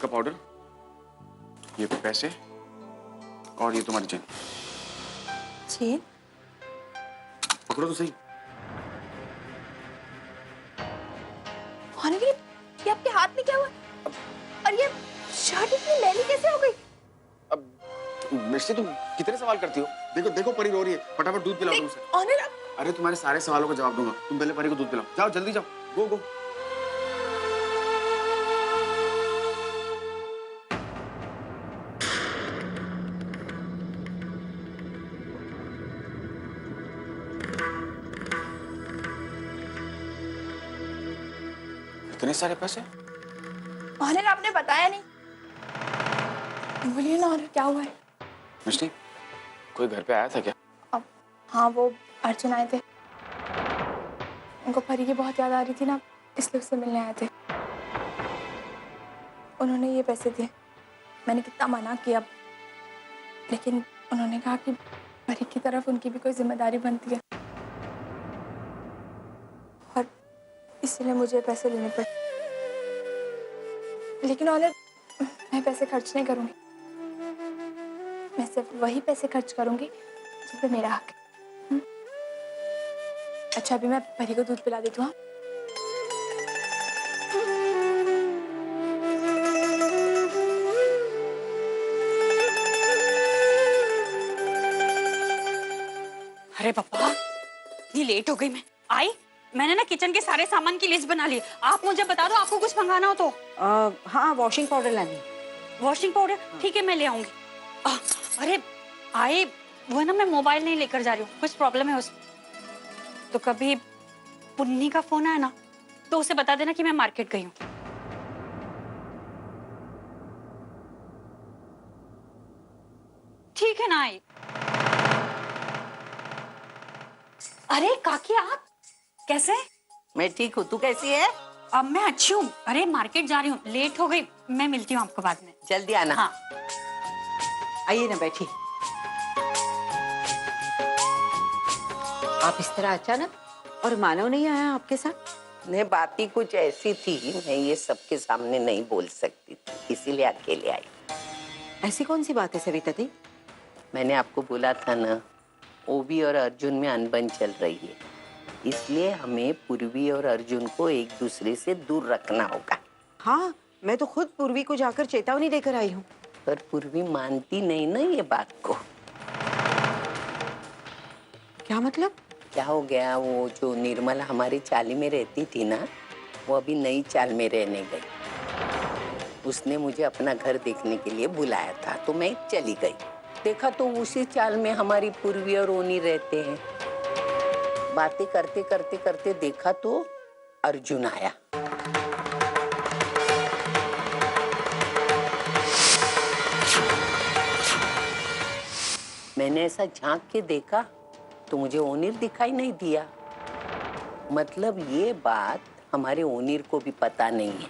का पाउडर, ये पैसे और ये तुम्हारी चेन। चेन? पकड़ो तो सही। ये आपके हाथ में क्या हुआ? और ये शर्ट इतनी मैली कैसे हो गई? अब मिष्टी तुम कितने सवाल करती हो? देखो देखो परी रो रही है, फटाफट दूध पिलाओ तुम उसे। ऑनर अरे तुम्हारे सारे सवालों का जवाब दूंगा, तुम पहले परी को दूध पिलाओ। जाओ जल्दी जाओ, गो गो। इतने सारे पैसे? ऑनर आपने बताया नहीं। बोलिए ना ऑनर, क्या हुआ है? मिष्टी कोई घर पे आया था क्या? अब हाँ, वो अर्जुन आए थे। उनको परी की बहुत याद आ रही थी ना, इसलिए उससे मिलने आए थे। उन्होंने ये पैसे दिए। मैंने कितना मना किया, लेकिन उन्होंने कहा कि परी की तरफ उनकी भी कोई जिम्मेदारी बनती है, और इसीलिए मुझे पैसे लेने पड़े। लेकिन ऑनर, मैं पैसे खर्च नहीं करूंगी। मैं सिर्फ वही पैसे खर्च करूंगी जिन पे मेरा हक है। अच्छा, अभी मैं परी को दूध पिला देती हूँ। अरे पापा, ये लेट हो गई। मैं आई, मैंने ना किचन के सारे सामान की लिस्ट बना ली। आप मुझे बता दो आपको कुछ मंगाना हो तो। हाँ, वॉशिंग पाउडर लानी। Washing powder? ठीक है, मैं ले आऊंगी। अरे आए, वो है ना, मैं मोबाइल नहीं लेकर जा रही हूँ, कुछ प्रॉब्लम है उसमें। तो कभी पुन्नी का फोन आया ना तो उसे बता देना कि मैं मार्केट गई हूँ। ठीक है ना आई? अरे काकी, आप कैसे? मैं ठीक हूँ, तू कैसी है? अब मैं अच्छी हूँ। अरे मार्केट जा रही हूँ, लेट हो गई। मैं मिलती हूँ आपको बाद में। जल्दी आना। हाँ। आइए ना, बैठिए। आप इस तरह अचानक, और मानव नहीं आया आपके साथ? नहीं, बात ही कुछ ऐसी थी, मैं ये सबके सामने नहीं बोल सकती थी, इसीलिए अकेले आई। ऐसी कौन सी बात है सविता दी? मैंने आपको बोला था ना, ओवी और अर्जुन में अनबन चल रही है, इसलिए हमें पूर्वी और अर्जुन को एक दूसरे से दूर रखना होगा। हाँ, मैं तो खुद पूर्वी को जाकर चेतावनी देकर आई हूँ। पर पूर्वी मानती नहीं ना ये बात को। क्या मतलब? क्या हो गया, वो जो निर्मला हमारी चाली में रहती थी ना, वो अभी नई चाल में रहने गई। उसने मुझे अपना घर देखने के लिए बुलाया था, तो मैं चली गई। देखा तो उसी चाल में हमारी पूर्वी और ओनी रहते हैं। बातें करते करते करते देखा तो अर्जुन आया। मैंने ऐसा झांक के देखा तो मुझे ओनीर दिखाई नहीं दिया। मतलब ये बात हमारे ओनीर को भी पता नहीं है।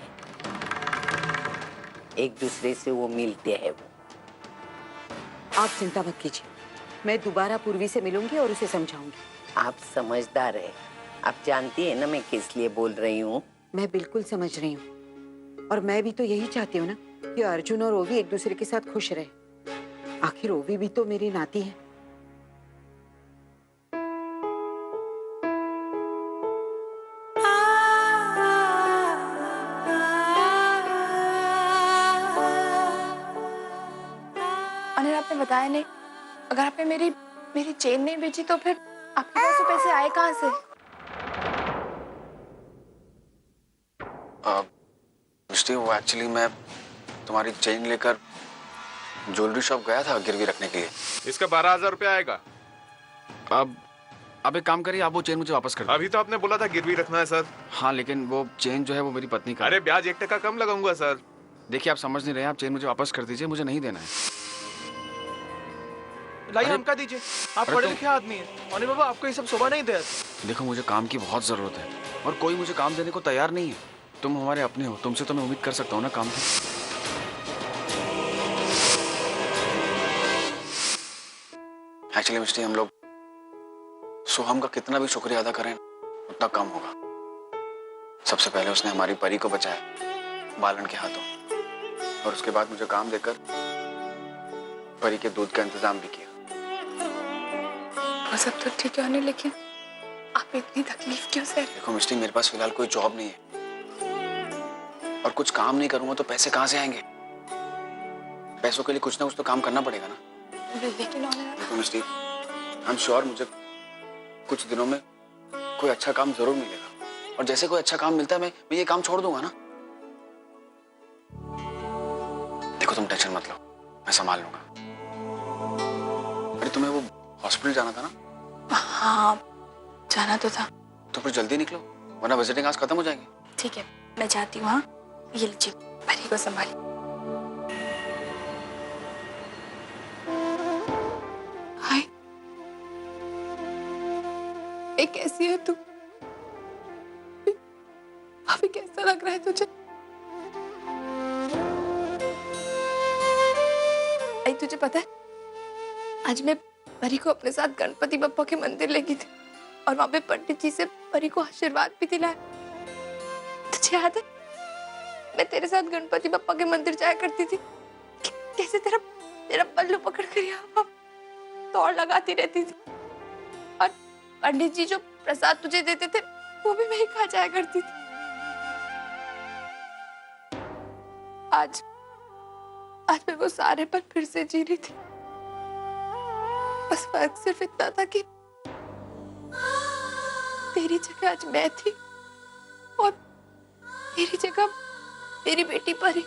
एक दूसरे से वो मिलते हैं। वो आप चिंता मत कीजिए, मैं दोबारा पूर्वी से मिलूंगी और उसे समझाऊंगी। आप समझदार है, आप जानती है ना मैं किस लिए बोल रही हूँ। मैं बिल्कुल समझ रही हूँ, और मैं भी तो यही चाहती हूँ ना कि अर्जुन और ओवी एक दूसरे के साथ खुश रहे। आखिर ओवी भी तो मेरी नाती है। ऑनर, आपने बताया नहीं। अगर आपने मेरी चेन नहीं बेची तो फिर आपके पास वो पैसे आए कहाँ से? मिष्टी वो एक्चुअली मैं तुम्हारी चेन लेकर ज्वेलरी शॉप गया था गिरवी रखने के लिए। इसका 12,000 रुपया आएगा। अब एक काम करिए, आप वो चेन मुझे वापस कर दो। अभी तो आपने बोला था गिरवी रखना है सर। हाँ, लेकिन वो चेन जो है वो मेरी पत्नी का। अरे ब्याज 1% कम लगाऊंगा सर। देखिए आप समझ नहीं रहे, आप चेन मुझे वापस कर दीजिए, मुझे नहीं देना है। लाइए, हमका दीजिए। आप पढ़े लिखे आदमी हैं। अनिल बाबा, आपको ये सब शोभा नहीं दे। देखो मुझे काम की बहुत जरूरत है और कोई मुझे काम देने को तैयार नहीं है। तुम हमारे अपने हो, तुमसे तो मैं उम्मीद कर सकता हूँ ना काम की। एक्चुअली मिस्टी, हम लोग सोहम का कितना भी शुक्रिया अदा करें उतना कम होगा। सबसे पहले उसने हमारी परी को बचाया बालन के हाथों, और उसके बाद मुझे काम देकर परी के दूध का इंतजाम भी किया। वो सब तो ठीक है होने, लेकिन आप इतनी तकलीफ क्यों सह रहे देखो मिस्टी, मेरे पास फिलहाल कोई जॉब नहीं है और कुछ काम नहीं करूंगा तो पैसे कहाँ से आएंगे? पैसों के लिए कुछ ना कुछ तो काम करना पड़ेगा ना। हो? लेकिन होने देखो मिस्टी, आई एम श्योर मुझे कुछ दिनों में कोई अच्छा काम जरूर मिलेगा और जैसे कोई अच्छा काम मिलता है मैं ये काम छोड़ दूंगा ना। देखो तुम टेंशन मत लो, मैं संभाल लूंगा। अरे तुम्हें वो हॉस्पिटल जाना था ना? हाँ, जाना तो था। तो फिर जल्दी निकलो वरना विजिटिंग आज खत्म हो जाएंगे। ठीक है, मैं जाती हूँ। हाँ, ये लीजिए, परी को संभालिए। हाय, ये कैसी है तू? अभी कैसा लग रहा है तुझे? आई, तुझे पता है आज मैं परी को अपने साथ गणपति बप्पा के मंदिर ले गई थी और वहां पे पंडित जी से परी को आशीर्वाद भी दिलाया। तुझे याद है मैं तेरे साथ गणपति बप्पा के मंदिर जाया करती थी, कैसे तेरा पल्लू पकड़ कर यहाँ दौड़ लगाती रहती थी और पंडित जी जो प्रसाद तुझे देते थे वो भी मैं ही खा जाया करती थी। आज मैं वो सारे पल फिर से जी रही थी। बस फर्क सिर्फ इतना था कि तेरी जगह आज मैं थी और तेरी जगह मेरी बेटी परी।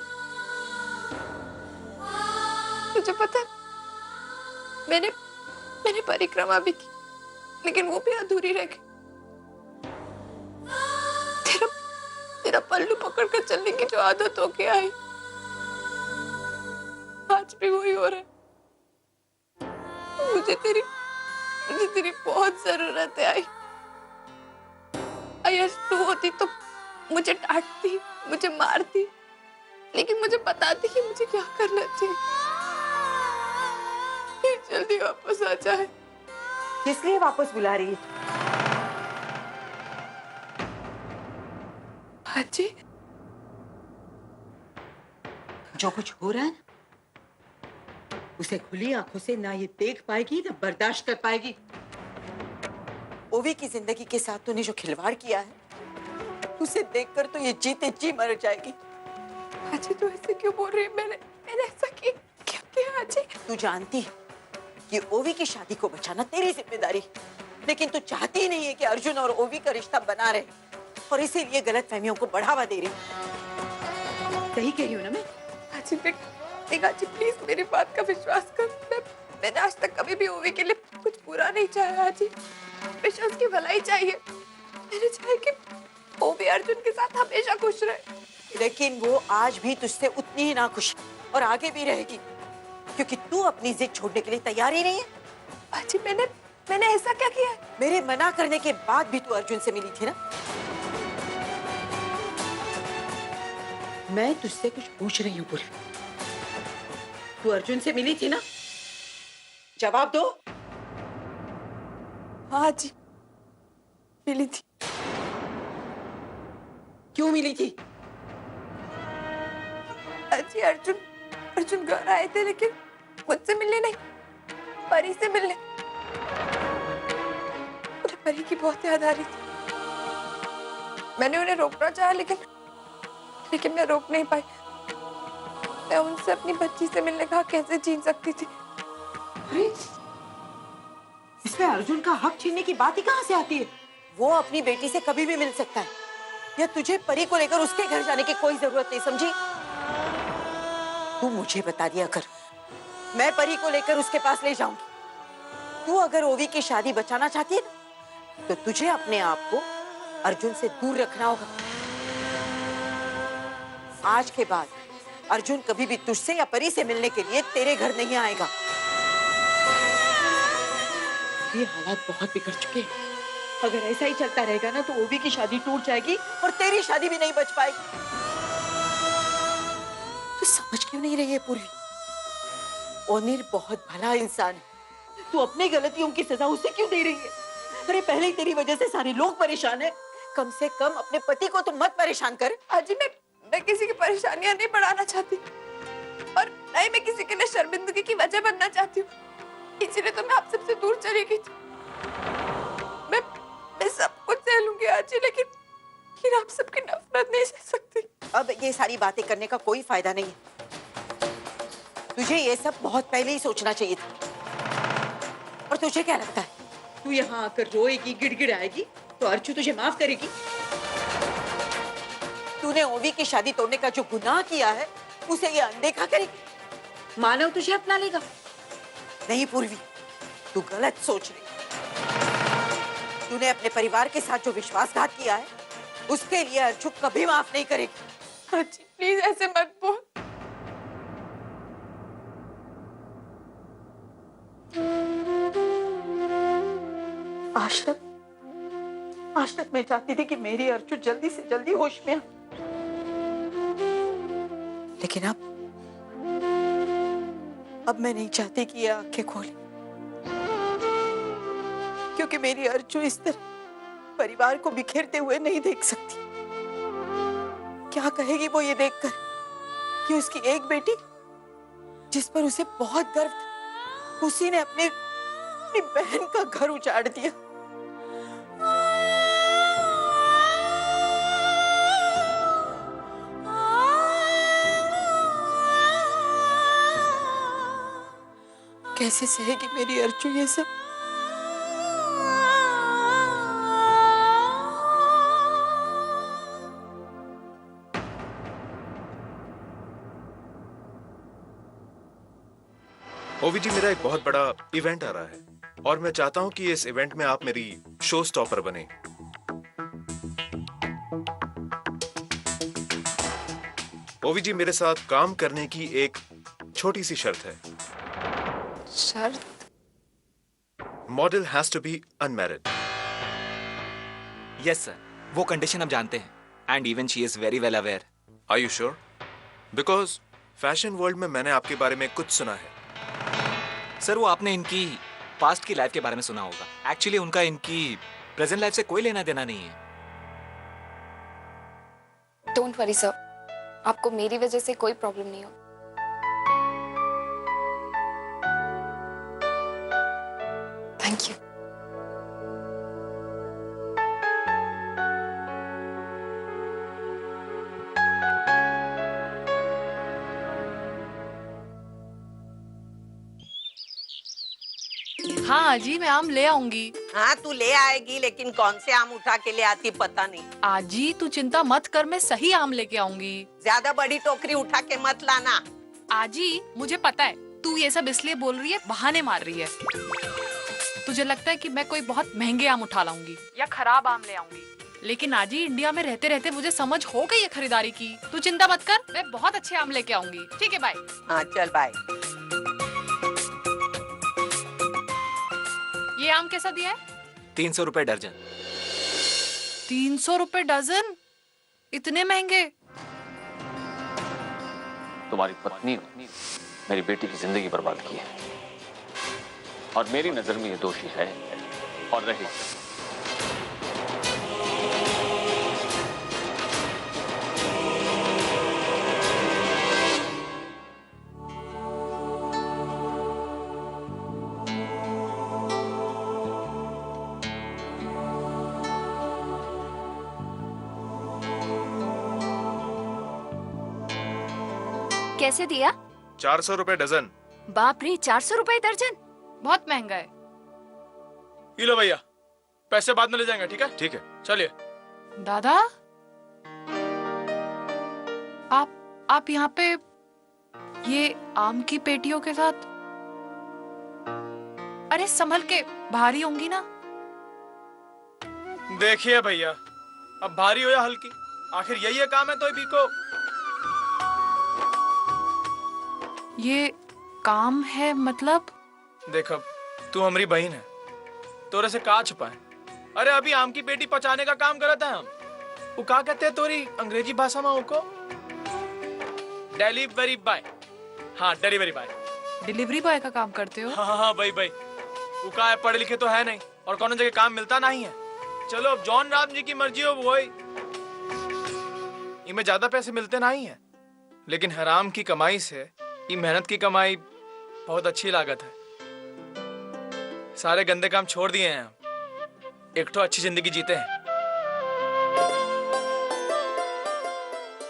तुझे पता है मैंने परिक्रमा भी की लेकिन वो भी अधूरी रह गई। तेरा पल्लू पकड़ कर चलने की जो आदत हो के आई आज भी वही हो रहा है। मुझे तेरी बहुत जरूरत है आई। आज तू होती तो मुझे डांटती, मुझे मारती, लेकिन मुझे बताती कि मुझे क्या करना चाहिए। जल्दी वापस आ जाए। किस लिए वापस बुला रही है? हाजी, जो कुछ हो रहा है ना उसे खुली आंखों से ना ये देख पाएगी ना बर्दाश्त कर पाएगी। ओवी की जिंदगी के साथ तूने जो खिलवाड़ किया है उसे देखकर तो ये जीते जी मर जाएगी। हाजी तू ऐसे क्यों बोल रही है? मैंने ऐसा क्या किया हाजी? तू जानती है कि ओवी की शादी को बचाना तेरी जिम्मेदारी, लेकिन तू चाहती नहीं है कि अर्जुन और ओवी का रिश्ता बना रहे और इसीलिए गलतफहमियों को बढ़ावा दे रही। सही कह रही हूँ ना मैं? हाजी देख हाजी प्लीज मेरी बात का विश्वास कर। मैंने आज तक कभी भी ओवी के लिए कुछ बुरा नहीं चाहा हाजी। हमेशा उसकी भलाई चाहिए। मैंने चाहे कि ओवी अर्जुन के साथ हमेशा खुश रहे। लेकिन वो आज भी तुझसे उतनी ही नाखुश और आगे भी रहेगी क्योंकि तू अपनी जिद छोड़ने के लिए तैयार ही नहीं है। हाजी मैंने ऐसा क्या किया है? मेरे मना करने के बाद भी तू अर्जुन से मिली थी ना? मैं तुझसे कुछ पूछ रही हूँ पूर्वी, तू अर्जुन से मिली थी ना? जवाब दो। हाँ जी मिली थी। क्यों मिली थी? जी अर्जुन घर आए थे लेकिन मुझसे मिलने नहीं, परी से मिलने। मुझे परी की बहुत याद आ रही थी। मैंने उन्हें रोकना चाहा लेकिन मैं रोक नहीं पाई। मैं उनसे अपनी बच्ची से मिलने का कैसे छीन सकती थी? इसमें अर्जुन का हक छीनने की बात ही कहाँ से आती है? वो अपनी बेटी से कभी भी मिल सकता है या तुझे परी को लेकर उसके घर जाने की कोई जरूरत नहीं, समझी? तू मुझे बता दिया कर, मैं परी को लेकर उसके पास ले जाऊंगी। तू अगर ओवी की शादी बचाना चाहती है ना तो तुझे अपने आप को अर्जुन से दूर रखना होगा। आज के बाद अर्जुन कभी भी तुझसे या परी से मिलने के लिए तेरे घर नहीं आएगा। ये हालात बहुत बिगड़ चुके हैं। अगर ऐसा ही चलता रहेगा ना तो ओवी की शादी टूट जाएगी और तेरी शादी भी नहीं बच पाएगी। तू समझ क्यों नहीं रही है पूर्वी? ओनिर बहुत भला इंसान है। तू अपनी गलतियों की सजा उसे क्यों दे रही है? अरे पहले ही तेरी वजह से सारे लोग परेशान हैं। कम से कम अपने पति को तो मत परेशान कर। हाजी मैं किसी की परेशानियां नहीं बढ़ाना चाहती। और ना ही मैं किसी के लिए शर्मिंदगी की वजह बनना चाहती हूँ, इसीलिए तो मैं आप सबसे दूर चली गई थी। मैं सब कुछ सह लूंगी आज ही, लेकिन आप सबकी नफरत नहीं सह सकती। अब ये सारी बातें करने का कोई फायदा नहीं है। तुझे ये सब बहुत पहले ही सोचना चाहिए था। और तुझे क्या लगता है, तू यहाँ आकर रोएगी, गिड़गिड़ाएगी तो अर्चू तुझे माफ करेगी? तूने ओवी की शादी तोड़ने का जो गुनाह किया है उसे ये अनदेखा करेगी? मानव तुझे अपना लेगा? नहीं पूर्वी, तू गलत सोच रही। तूने अपने परिवार के साथ जो विश्वासघात किया है उसके लिए अर्चू कभी माफ नहीं करेगी। आजी प्लीज ऐसे मत बोल। आज तक मैं चाहती थी कि मेरी अर्चू जल्दी से जल्दी होश में आए, लेकिन अब मैं नहीं चाहती कि ये आंखें खोले, क्योंकि मेरी अर्चू इस तरह परिवार को बिखेरते हुए नहीं देख सकती। क्या कहेगी वो ये देखकर कि उसकी एक बेटी, जिस पर उसे बहुत गर्व था, उसी ने अपनी बहन का घर उजाड़ दिया। कैसे सहेगी मेरी अर्चू ये सब? ओवी जी, मेरा एक बहुत बड़ा इवेंट आ रहा है और मैं चाहता हूं कि इस इवेंट में आप मेरी शो स्टॉपर बने। ओवी जी, मेरे साथ काम करने की एक छोटी सी शर्त है। शर्त? Model has to be unmarried. Yes sir, वो कंडीशन हम जानते हैं and even she is very well aware. Are you sure? Because fashion world में मैंने आपके बारे में कुछ सुना है। सर, वो आपने इनकी पास्ट की लाइफ के बारे में सुना होगा। एक्चुअली उनका इनकी प्रेजेंट लाइफ से कोई लेना देना नहीं है। डोंट वरी सर, आपको मेरी वजह से कोई प्रॉब्लम नहीं हो। Thank you. हाँ जी, मैं आम ले आऊंगी। हाँ, तू ले आएगी, लेकिन कौन से आम उठा के ले आती पता नहीं। आजी तू चिंता मत कर, मैं सही आम लेके आऊंगी। ज्यादा बड़ी टोकरी उठा के मत लाना। आजी मुझे पता है तू ये सब इसलिए बोल रही है, बहाने मार रही है। तुझे लगता है कि मैं कोई बहुत महंगे आम उठा लाऊंगी या खराब आम ले आऊंगी, लेकिन आजी इंडिया में रहते रहते मुझे समझ हो गई है खरीदारी की। तू चिंता मत कर, मैं बहुत अच्छे आम लेके आऊंगी। ठीक है, बाय। हाँ चल बाय। ये आम कैसा दिया है? 300 रुपए दर्जन। 300 रुपए डजन? इतने महंगे? तुम्हारी पत्नी ने मेरी बेटी की जिंदगी बर्बाद की है और मेरी नजर में ये दोषी है और रहेगी। कैसे दिया? 400 रुपए डजन। बाप रे, 400 रुपए दर्जन? बहुत महंगा है। ये लो भैया, पैसे बाद में ले जाएंगे। ठीक है? ठीक है, चलिए। दादा, आप यहाँ पे ये आम की पेटियों के साथ? अरे संभल के, भारी होंगी ना। देखिए भैया, अब भारी हो या हल्की, आखिर यही काम है तो भी को। ये काम है मतलब? देख, अब तू हमारी बहन है, तोरे से का छुपाए। अरे अभी आम की पेटी पचाने का काम करते हैं हम। वो क्या कहते हैं तोरी अंग्रेजी भाषा में उनको? Delivery boy. हाँ, डिलीवरी बॉय। डिलीवरी बॉय का काम करते हो? हाँ भाई। वो का है, पढ़े लिखे तो है नहीं और कौन जगह काम मिलता नहीं है। चलो अब जॉन राम जी की मर्जी हो वो ही। इनमें ज्यादा पैसे मिलते नहीं है, लेकिन हराम की कमाई से ये मेहनत की कमाई बहुत अच्छी लागत है। सारे गंदे काम छोड़ दिए हैं हम, एक तो अच्छी जिंदगी जीते हैं।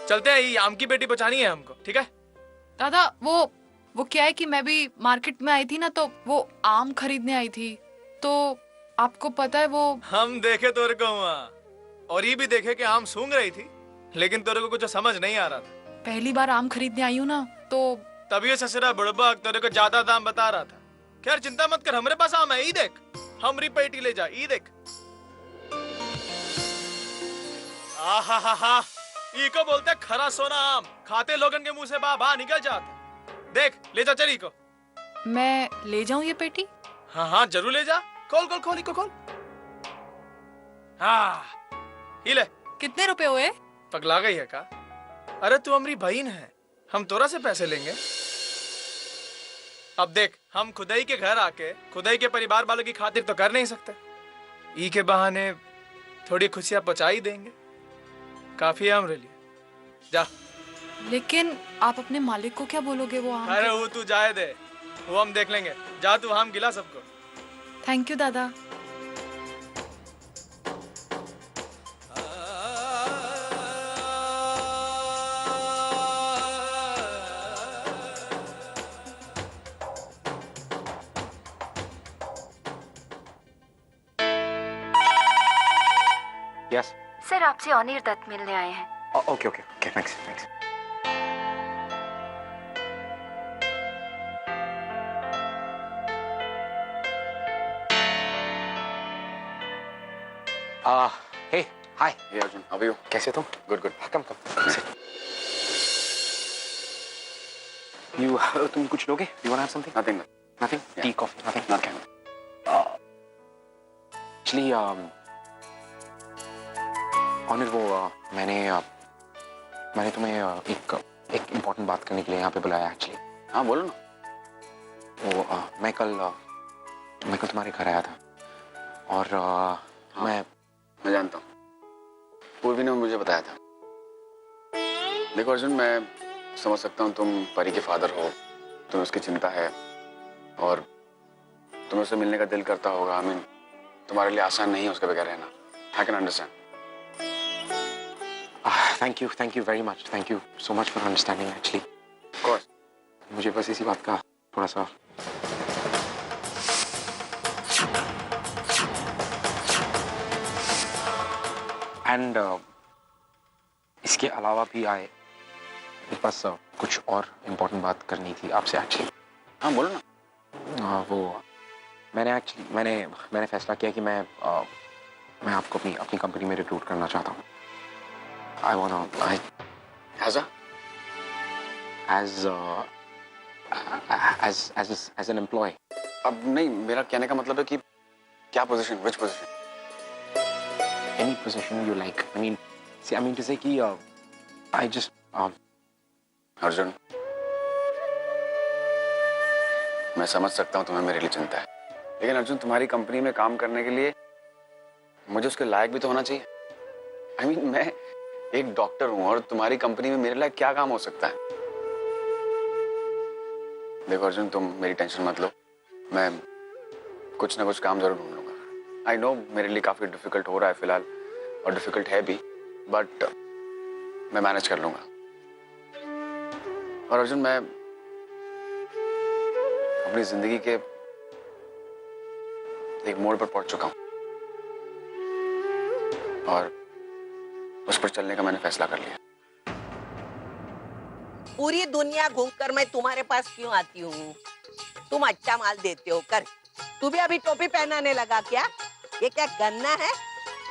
चलते हैं, ये आम की बेटी बचानी है हमको, ठीक है? दादा वो क्या है कि मैं भी मार्केट में आई थी ना, तो वो आम खरीदने आई थी, तो आपको पता है वो। हम देखे तेरे को वहाँ, और ये भी देखे कि आम सूंघ रही थी, लेकिन तेरे को कुछ समझ नहीं आ रहा था। पहली बार आम खरीदने आई हूँ ना, तो तभी ये ससुरा बुढ़बा तेरे को ज्यादा दाम बता रहा था। खैर चिंता मत कर, हमारे पास आम है, ये देख, हमारी पेटी ले जा, ये देख। आहा, ये को बोलते खरा सोना आम, खाते लोगन के मुंह से बाहर निकल जाता। देख, ले जा चली को। मैं ले जाऊं ये पेटी? हाँ जरूर ले जा। खोल इको खोल। हाँ, ये ले। कितने रुपए हुए? पगला गई है का? अरे तू हमारी बहन है, हम तोरा से पैसे लेंगे। अब देख, हम खुदाई के घर आके खुदाई के परिवार वालों की खातिर तो कर नहीं सकते, ई के बहाने थोड़ी खुशियां पहुंचा ही देंगे, काफी है हमारे लिए। जा। लेकिन आप अपने मालिक को क्या बोलोगे वो आम? अरे वो तू जाए दे, वो हम देख लेंगे। जा तू आम गिला सबको। थैंक यू दादा। यस सर, आपसे अनिल दत्त मिलने आए हैं। Okay thanks. Hey hi. Hey Arjun, how are you? कैसे तुम? गुड। कम यू तुम कुछ लोगे? You want have something? Nothing tea coffee nothing? Not can. Actually honour वो मैंने तुम्हें एक इम्पोर्टेंट बात करने के लिए यहाँ पे बुलाया एक्चुअली। हाँ बोलो ना। वो मैं कल तुम्हारे घर आया था और मैं जानता हूँ, पूर्वी ने मुझे बताया था। देखो अर्जुन, मैं समझ सकता हूँ तुम परी के फादर हो, तुम्हें उसकी चिंता है और तुम्हें उससे मिलने का दिल करता होगा। आई मीन, तुम्हारे लिए आसान नहीं है उसके बगैर रहना। I can understand. Thank you very much. Thank you so much for understanding actually. Of course. मुझे बस इसी बात का थोड़ा सा एंड इसके अलावा भी मेरे पास कुछ और इम्पोर्टेंट बात करनी थी आपसे एक्चुअली। हाँ बोलो ना। वो मैंने फैसला किया कि मैं आपको अपनी कंपनी में रिक्रूट करना चाहता हूँ। as an employee। अब नहीं, मेरा कहने का मतलब है कि क्या position, which position? Any position you like. I mean to say कि I just अर्जुन, मैं समझ सकता हूँ तुम्हें मेरे लिए चिंता है, लेकिन अर्जुन तुम्हारी कंपनी में काम करने के लिए मुझे उसके लायक भी तो होना चाहिए। I mean, मैं एक डॉक्टर हूँ और तुम्हारी कंपनी में मेरे लायक क्या काम हो सकता है? देखो अर्जुन, तुम मेरी टेंशन मत लो, मैं कुछ ना कुछ काम जरूर ढूंढ लूंगा। आई नो मेरे लिए काफी डिफिकल्ट हो रहा है फिलहाल, और डिफिकल्ट है भी, बट मैं मैनेज कर लूंगा। और अर्जुन, मैं अपनी जिंदगी के एक मोड़ पर पहुंच चुका हूं और उस पर चलने का मैंने फैसला कर लिया। पूरी दुनिया घूमकर मैं तुम्हारे पास क्यों आती हूँ? तुम अच्छा माल देते हो। कर, तू भी अभी टोपी पहनाने लगा क्या? ये क्या गन्ना है?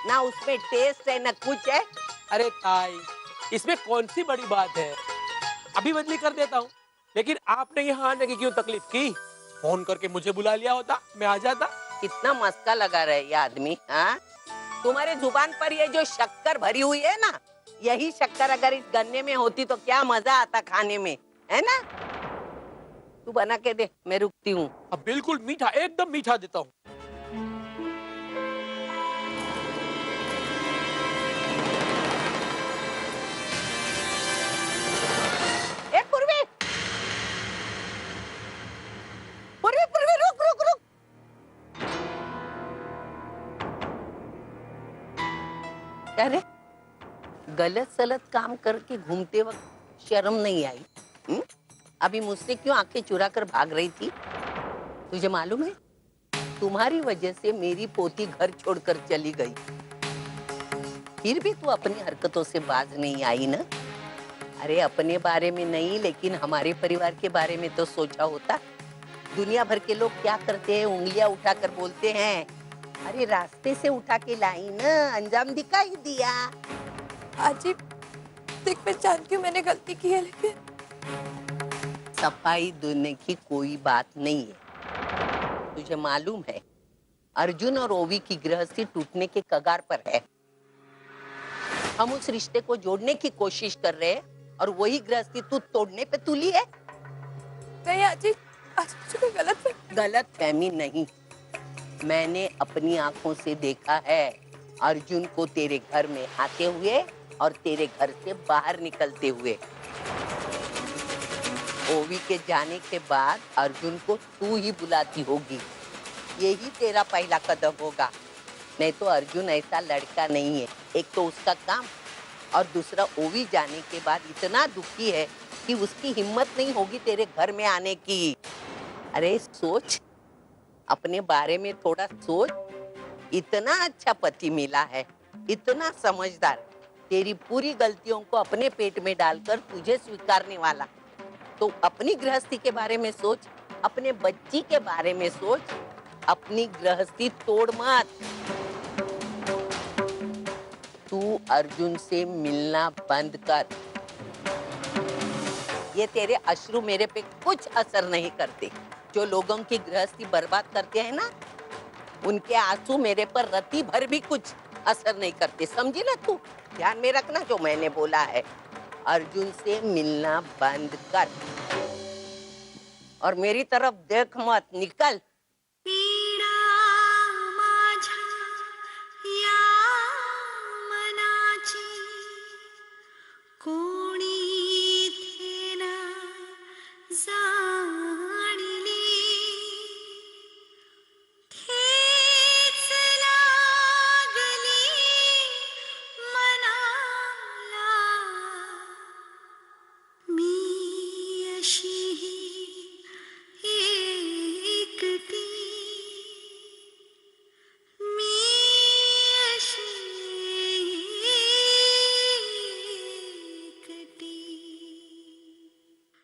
ना उसमें टेस्ट है ना कुछ है। अरे ताई, इसमें कौन सी बड़ी बात है, अभी बदली कर देता हूँ। लेकिन आपने यहाँ आने की क्यों तकलीफ की? फोन करके मुझे बुला लिया होता, मैं आ जाता। कितना मस्का लगा रहा है ये आदमी। हाँ, तुम्हारे जुबान पर ये जो शक्कर भरी हुई है ना, यही शक्कर अगर इस गन्ने में होती तो क्या मजा आता खाने में, है ना? तू बना के दे, मैं रुकती हूँ। अब बिल्कुल मीठा, एकदम मीठा देता हूँ। अरे गलत सलत काम करके घूमते वक्त शर्म नहीं आई? अभी मुझसे क्यों आंखें चुरा कर भाग रही थी? तुझे मालूम है तुम्हारी वजह से मेरी पोती घर छोड़कर चली गई, फिर भी तू अपनी हरकतों से बाज नहीं आई ना? अरे अपने बारे में नहीं लेकिन हमारे परिवार के बारे में तो सोचा होता। दुनिया भर के लोग क्या करते हैं, उंगलियां उठाकर बोलते हैं। अरे रास्ते से उठा के लाई ना, अंजाम दिखाई दिया। आजी देख मैं जानती हूँ मैंने गलती की है, लेकिन सफाई देने की कोई बात नहीं है। तुझे मालूम है अर्जुन और ओवी की गृहस्थी टूटने के कगार पर है। हम उस रिश्ते को जोड़ने की कोशिश कर रहे हैं और वही गृहस्थी तू तोड़ने पे तुली है। नहीं आजी, आज मुझे कोई गलत फहमी नहीं, मैंने अपनी आंखों से देखा है अर्जुन को तेरे घर में आते हुए और तेरे घर से बाहर निकलते हुए। ओवी के जाने के बाद अर्जुन को तू ही बुलाती होगी, यही तेरा पहला कदम होगा। नहीं तो अर्जुन ऐसा लड़का नहीं है। एक तो उसका काम और दूसरा ओवी जाने के बाद इतना दुखी है कि उसकी हिम्मत नहीं होगी तेरे घर में आने की। अरे सोच, अपने बारे में थोड़ा सोच। इतना अच्छा पति मिला है, इतना समझदार, तेरी पूरी गलतियों को अपने पेट में डालकर तुझे स्वीकारने वाला। तो अपनी गृहस्थी के बारे में सोच, अपने बच्ची के बारे में सोच, अपनी गृहस्थी तोड़ मत। तू अर्जुन से मिलना बंद कर। ये तेरे अश्रु मेरे पे कुछ असर नहीं करते। जो लोगों की गृहस्थी बर्बाद करते हैं ना, उनके आंसू मेरे पर रत्ती भर भी कुछ असर नहीं करते। समझी ना तू? ध्यान में रखना जो मैंने बोला है। अर्जुन से मिलना बंद कर और मेरी तरफ देख मत, निकल।